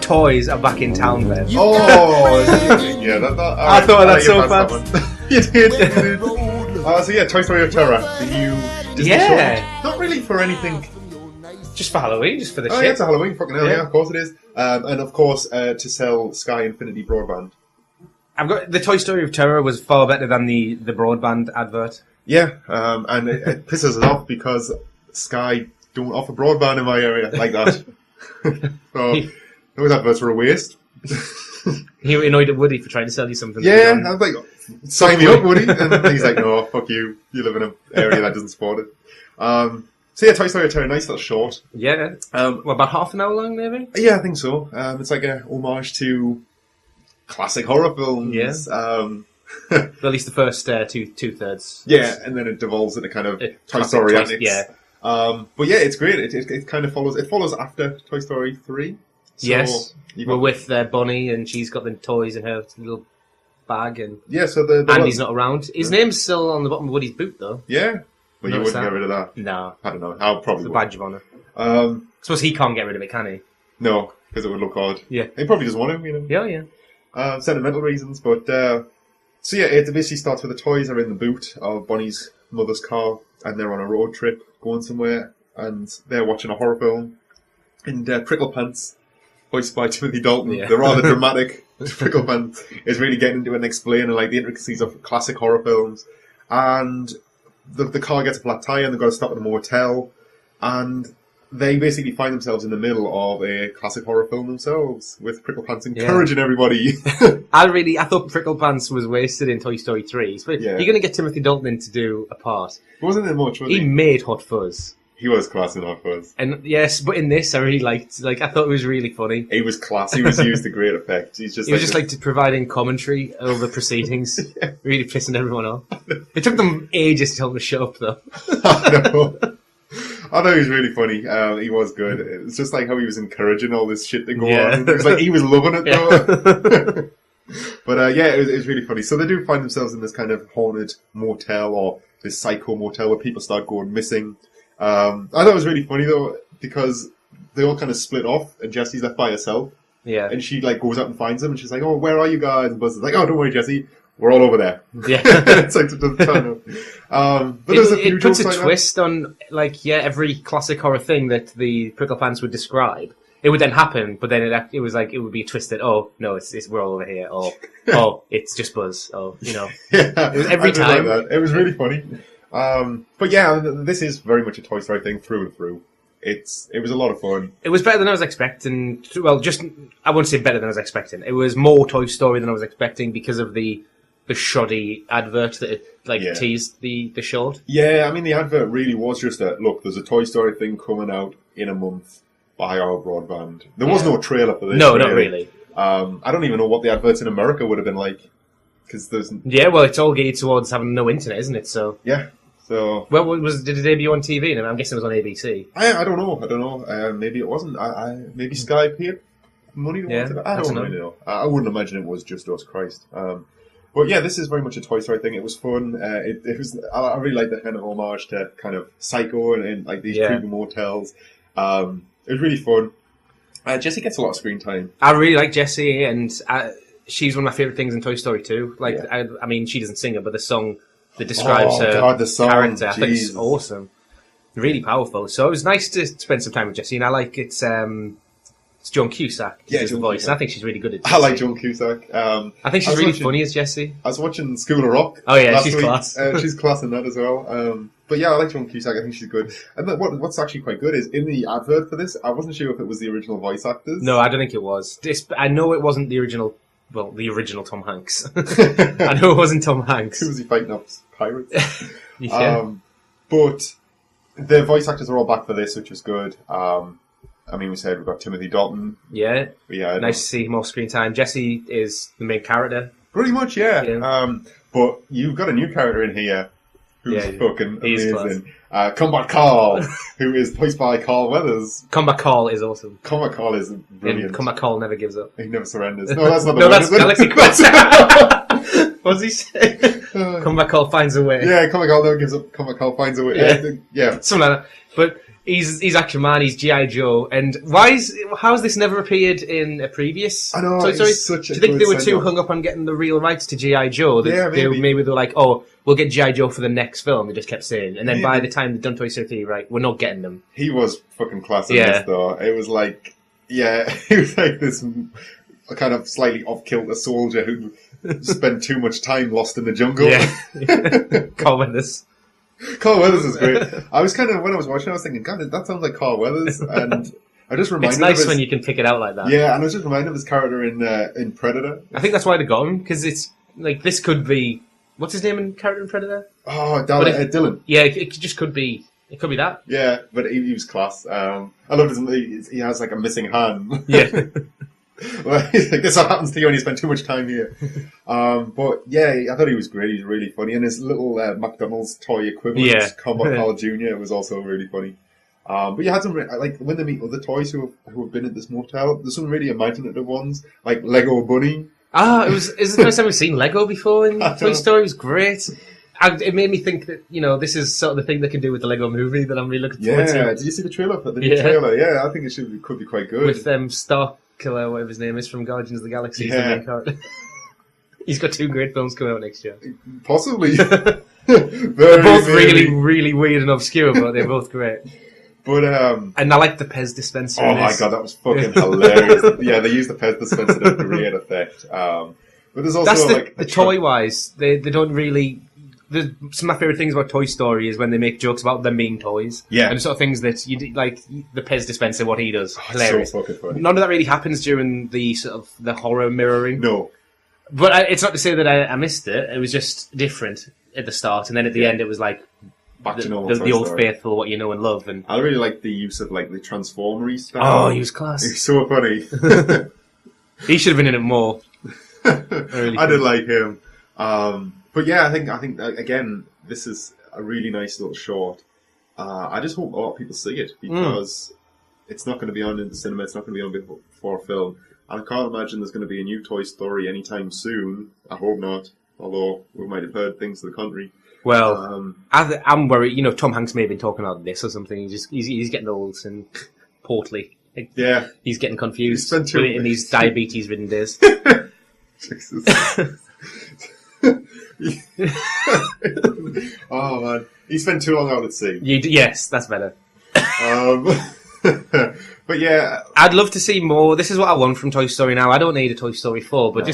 toys are back in town then. Oh, yeah. I thought that's so fast. You did. So yeah, Toy Story of Terror, the new Disney Yeah. short. Not really for anything. Just for Halloween, just for the Oh shit. yeah, it's a Halloween, fucking hell, Yeah. yeah, of course it is. And of course, to sell Sky Infinity broadband. I've got the Toy Story of Terror was far better than the broadband advert. Yeah, and it pisses us off because Sky don't offer broadband in my area like that. So those adverts were a waste. He annoyed at Woody for trying to sell you something. Yeah, I was like, sign me up, Woody. And he's like, no, fuck you. You live in an area that doesn't support it. So yeah, Toy Story of Terror, nice little short. Yeah. About half an hour long, maybe? Yeah, I think so. It's like a homage to classic horror films. Yeah. At least the first two-thirds. Yeah, and then it devolves into kind of Toy Story antics. Yeah. But yeah, it's great. It kind of follows after Toy Story 3. So Yes. We're with Bonnie, and she's got the toys in her little bag, and yeah, so the Andy's not around. His name's still on the bottom of Woody's boot, though. Yeah, but you Notice wouldn't get rid of that. No. I don't know. I'll probably It's a would. badge of honour. I suppose he can't get rid of it, can he? No, because it would look odd. Yeah. He probably doesn't want him, you know. Yeah, yeah. Sentimental reasons, but so yeah, it basically starts with the toys are in the boot of Bonnie's mother's car, and they're on a road trip going somewhere, and they're watching a horror film. And Prickle Pants, voiced by Timothy Dalton, Yeah. the rather dramatic Prickle Pants, is really getting into it and explaining like the intricacies of classic horror films. And the car gets a flat tire, and they've got to stop at a motel, and they basically find themselves in the middle of a classic horror film themselves, with Prickle Pants encouraging everybody. I thought Prickle Pants was wasted in Toy Story 3. But Yeah. you're going to get Timothy Dalton in to do a part. Wasn't there much, was He he? made Hot Fuzz. He was class enough, was. And yes, but in this I really liked, I thought it was really funny. He was class. He was used to great effect. He was just like providing commentary over proceedings, really pissing everyone off. It took them ages to tell him to shut up, though. I know. I thought he was really funny. He was good. It's just like how he was encouraging all this shit to go on. It was like he was loving it, though. But yeah, it was really funny. So they do find themselves in this kind of haunted motel, or this psycho motel where people start going missing. I thought it was really funny, though, because they all kind of split off, and Jessie's left by herself. Yeah. And she like goes out and finds them, and she's like, "Oh, where are you guys?" And Buzz is like, "Oh, don't worry, Jessie, we're all over there." Yeah. It's like but there's a few it puts jokes a like that. twist on, every classic horror thing that the Prickle Pants would describe. It would then happen, but then it was like, it would be a twist that, oh, no, it's we're all over here, or, oh, it's just Buzz, or, Yeah, it was every I did like time. that. It was really funny. But yeah, this is very much a Toy Story thing through and through. It was a lot of fun. It was better than I was expecting. Well, I wouldn't say better than I was expecting. It was more Toy Story than I was expecting because of the shoddy advert that it teased the short. Yeah, I mean, the advert really was just a, look, there's a Toy Story thing coming out in a month. Buy our broadband. There was no trailer for this. No, not really. I don't even know what the adverts in America would have been like. Because there's... Yeah, well, it's all geared towards having no internet, isn't it? So... Yeah. So, well, did it debut on TV? And I'm guessing it was on ABC. I don't know. Maybe it wasn't. Maybe Sky paid money to watch it. I don't really know. I wouldn't imagine it was just us, Christ. But yeah, this is very much a Toy Story thing. It was fun. It was. I really like the kind of homage to kind of Psycho and like these creepy motels. It was really fun. Jessie gets a lot of screen time. I really like Jessie, and she's one of my favourite things in Toy Story 2. I mean, she doesn't sing it, but the song that describes her character, I think it's awesome. Really powerful. So it was nice to spend some time with Jessie, and I like it's Joan Cusack. Yeah, the voice. And I think she's really good at Jessie. I like Joan Cusack. I think she's really funny as Jessie. I was watching School of Rock. Oh yeah, she's class. She's class in that as well. But yeah, I like Joan Cusack. I think she's good. And what's actually quite good is in the advert for this, I wasn't sure if it was the original voice actors. No, I don't think it was. I know it wasn't the original. Well, the original Tom Hanks. I know it wasn't Tom Hanks. Who was he fighting up? Pirates? Yeah. But the voice actors are all back for this, which is good. I mean, we said we've got Timothy Dalton. Yeah. Nice to see more screen time. Jessie is the main character. Pretty much, yeah. But you've got a new character in here who's fucking amazing. Combat Carl, who is voiced by Carl Weathers. Combat Carl is awesome. Combat Carl is brilliant. And Combat Carl never gives up. He never surrenders. No, that's not the no, word, that's Galaxy Quest. What does he say? Combat Carl finds a way. Yeah, Combat Carl never gives up. Combat Carl finds a way. Yeah. Something like that. But He's Action Man, he's G.I. Joe, and how's this never appeared in a previous I know, Toy Story? Such a Do you think they were too send-off. hung up on getting the real rights to G.I. Joe? Maybe. They're like, oh, we'll get G.I. Joe for the next film, they just kept saying. And then by the time they'd done Toy Story 3, right, we're not getting them. He was fucking class in this, though. It was like, he was like this kind of slightly off-kilter soldier who spent too much time lost in the jungle. Yeah. Carl Weathers. Carl Weathers is great. I was kind of, when I was watching, I was thinking, God, that sounds like Carl Weathers. And I just reminded It's nice when you can pick it out like that. Yeah, and I was just reminded of his character in Predator. I think that's why they got him, because it's, like, this could be... What's his name in character in Predator? Oh, Dylan. Yeah, it just could be... It could be that. Yeah, but he was class. I love he has, like, a missing hand. Yeah. Well, he's like, this happens to you when you spend too much time here. But yeah, I thought he was great. He was really funny. And his little McDonald's toy equivalent, Combat Carl Jr., was also really funny. But you had some, like, when they meet other toys who have been at this motel, there's some really imaginative ones, like Lego Bunny. Is it the first time we've seen Lego before in Toy Story? It was great. It made me think that, this is sort of the thing they can do with the Lego movie that I'm really looking forward to. Yeah, did you see the trailer for the new trailer? Yeah, I think it could be quite good. With Star Killer, whatever his name is, from Guardians of the Galaxy. Yeah. The main character. He's got 2 great films coming out next year. Possibly. They're both really, really weird and obscure, but they're both great. But and I like the Pez dispenser. Oh my god, that was fucking hilarious. Yeah, they used the Pez dispenser to great effect. But there's also the toy wise, they don't really. Some of my favourite things about Toy Story is when they make jokes about them being toys. Yeah. And sort of things that you like the Pez dispenser, what he does. Hilarious. So fucking funny. None of that really happens during the sort of the horror mirroring. No. But it's not to say that I missed it. It was just different at the start, and then at the end it was like back to normal. The old faithful, what you know and love. And I really like the use of like the Transformery style. Oh, he was class. He's so funny. He should have been in it more. I did like him. But yeah, I think again, this is a really nice little short. I just hope a lot of people see it because it's not going to be on in the cinema. It's not going to be on before film, and I can't imagine there's going to be a new Toy Story anytime soon. I hope not. Although we might have heard things to the contrary. Well, I'm worried. Tom Hanks may have been talking about this or something. He's getting old and portly. Yeah, he's getting confused in these diabetes-ridden days. Jesus. Oh man, he spent too long out at sea. Yes, that's better. But yeah, I'd love to see more. This is what I want from Toy Story now. I don't need a Toy Story 4, but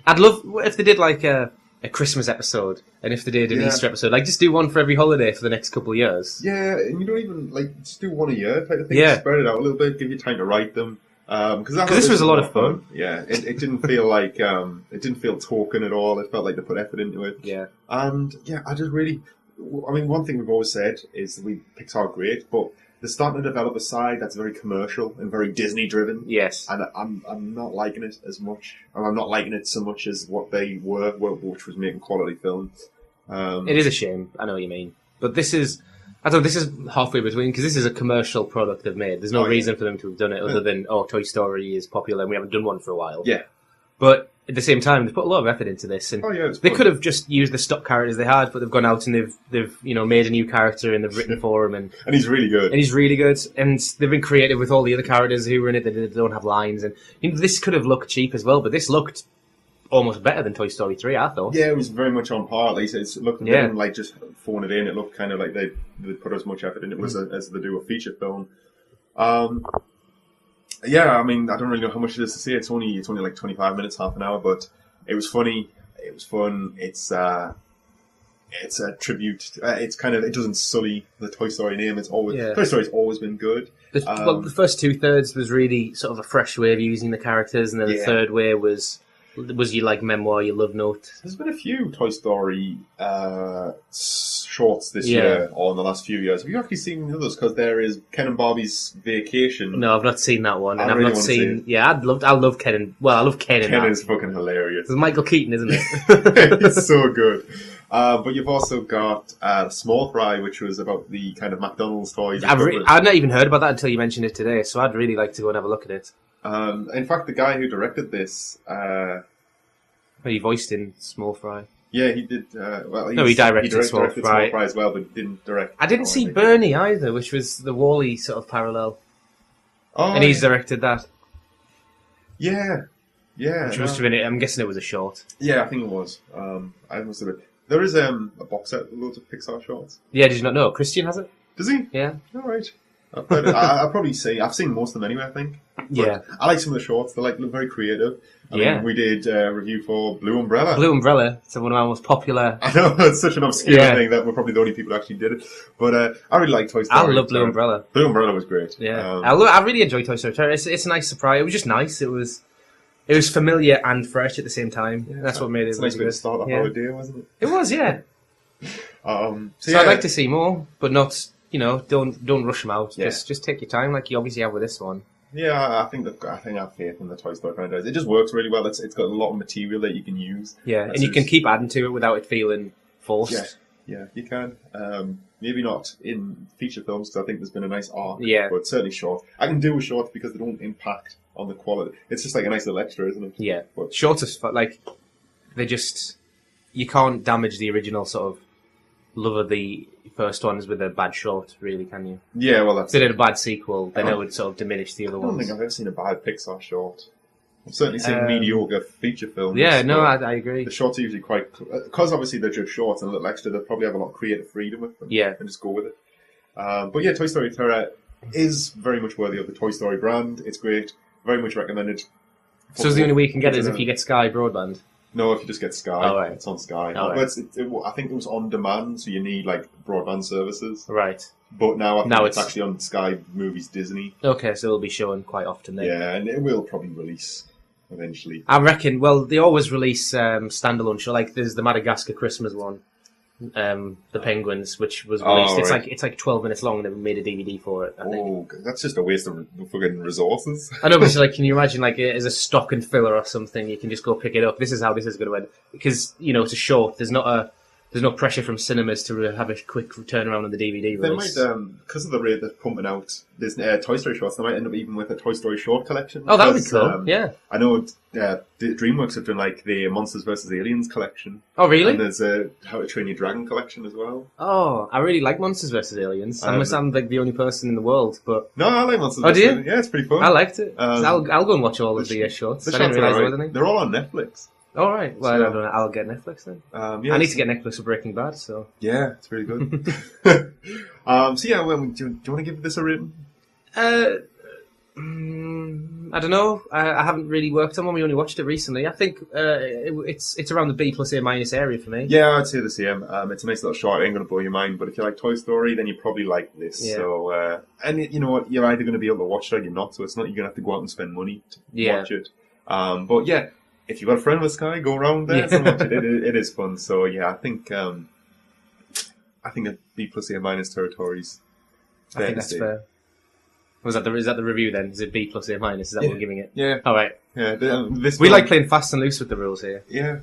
I'd love if they did like a Christmas episode, and if they did an Easter episode, like just do one for every holiday for the next couple of years. Yeah, and you don't even just do one a year type of thing. Yeah, spread it out a little bit, give you time to write them. Because this was a lot of fun. Yeah, it didn't feel like it didn't feel token at all. It felt like they put effort into it. Yeah, and I just really, one thing we've always said is that Pixar are great, but they're starting to develop a side that's very commercial and very Disney driven. Yes, and I'm not liking it as much. I'm not liking it so much as what they were, which was making quality films. It is a shame. I know what you mean, but this is. I don't know, this is halfway between, because this is a commercial product they've made. There's no reason for them to have done it other than, Toy Story is popular and we haven't done one for a while. Yeah. But at the same time, they've put a lot of effort into this. And they could have just used the stock characters they had, but they've gone out and they've made a new character and they've written for him. And he's really good. And they've been creative with all the other characters who were in it that don't have lines. And this could have looked cheap as well, but this looked almost better than Toy Story 3, I thought. Yeah, it was very much on par. At least it looked like just phone it in. It looked kind of like they put as much effort in it as they do a feature film. Yeah, I mean, I don't really know how much it is to see. It's only like 25 minutes, half an hour, but it was funny. It was fun. It's a tribute. It's kind of, it doesn't sully the Toy Story name. Toy Story's always been good. The first 2/3 was really sort of a fresh way of using the characters, and then the third way was your like memoir, your love note. There's been a few Toy Story shorts this year or in the last few years. Have you actually seen the others? Because there is Ken and Barbie's Vacation. No, I've not seen that one. And I've really not seen. Yeah, I love Ken. I love Ken. Ken is fucking hilarious. It's Michael Keaton, isn't it? He's so good. But you've also got Small Fry, which was about the kind of McDonald's toys. I'd not even heard about that until you mentioned it today, so I'd really like to go and have a look at it. In fact, the guy who directed this... he voiced in Small Fry. Yeah, he did. He directed Small Fry as well, but didn't direct. I didn't see Bernie either, which was the Wall-E sort of parallel. Oh, and he's directed that. Yeah. Which must have been it. I'm guessing it was a short. Yeah, I think it was. I must have been. There is a box set with loads of Pixar shorts. Yeah, did you not know? Christian has it. Does he? Yeah. All right. I'll probably say I've seen most of them anyway. I think. Yeah. I like some of the shorts. They look very creative. I mean, we did a review for Blue Umbrella. Blue Umbrella. It's one of our most popular. I know it's such an obscure thing that we're probably the only people who actually did it. But I really like Toy Story. I love Blue Umbrella. Blue Umbrella was great. Yeah. I really enjoy Toy Story. It's a nice surprise. It was just nice. It was familiar and fresh at the same time. Yeah, that's what made it. It's a nice way to start the holiday, wasn't it? It was, yeah. So I'd like to see more, but not. Don't rush them out. Yeah. Just take your time, like you obviously have with this one. Yeah, I think I have faith in the Toy Story franchise. It just works really well. It's got a lot of material that you can use. Yeah, and you can keep adding to it without it feeling forced. Yeah, you can. Maybe not in feature films, because I think there's been a nice arc. Yeah. But certainly short. I can do with shorts because they don't impact on the quality. It's just like a nice little extra, isn't it? Yeah. But shorts, you can't damage the original sort of love of the first ones with a bad short, really, can you? Yeah, well, that's... If they did a bad sequel, then it would sort of diminish the other ones. I don't think I've ever seen a bad Pixar short. I've certainly seen mediocre feature films. Yeah, no, I agree. The shorts are usually quite... Because obviously they're just shorts and a little extra, they probably have a lot of creative freedom with them. Yeah. And just go with it. But yeah, Toy Story Terror is very much worthy of the Toy Story brand. It's great. Very much recommended. So the only way you can get it is if you get Sky Broadband? No, if you just get Sky. Oh, right. It's on Sky. Oh, right. I think it was on demand, so you need like broadband services. Right. But now I think it's actually on Sky Movies Disney. Okay, so it'll be shown quite often then. Yeah, and it will probably release eventually. I reckon, well, they always release standalone show. Like there's the Madagascar Christmas one. The Penguins, which was released. It's like 12 minutes long, and they made a DVD for it. I think. That's just a waste of fucking resources. I know, but it's like, can you imagine, like, as a stock and filler or something, you can just go pick it up. This is how this is going to end, because it's a short. There's no pressure from cinemas to have a quick turnaround on the DVD release. They might, because of the rate they're pumping out this Toy Story shorts, they might end up even with a Toy Story short collection. Oh, that would be cool. Yeah, I know. DreamWorks have done like the Monsters vs. Aliens collection. Oh, really? And there's a How to Train Your Dragon collection as well. Oh, I really like Monsters vs. Aliens. I must sound like the only person in the world, but no, I like Monsters. Oh, do you? Yeah, it's pretty fun. I liked it. I'll go and watch all of the shorts. I didn't realise there was any. They're all on Netflix. All right. Well, I don't know. I'll get Netflix then. I need to get Netflix for Breaking Bad. So yeah, it's really good. So yeah, do you want to give this a rating? I don't know. I haven't really worked on one. We only watched it recently. I think it's around the B+ A- area for me. Yeah, I'd say the same. It's a nice little short. It ain't going to blow your mind. But if you like Toy Story, then you probably like this. Yeah. So, and you know what? You're either going to be able to watch it or you're not. So it's not you're going to have to go out and spend money to watch it. But yeah, if you've got a friend with Sky, go around there and watch it. It is fun. So yeah, I think a B+ A- territories. I think that's fair. Is that the review then? Is it B+ A-? Is that what we're giving it? Yeah. All right. Yeah. We like playing fast and loose with the rules here. Yeah.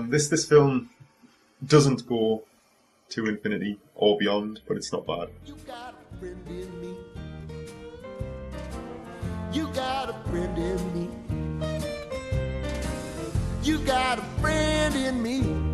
This film doesn't go to infinity or beyond, but it's not bad. You got a friend in me. You got a friend in me. You got a friend in me.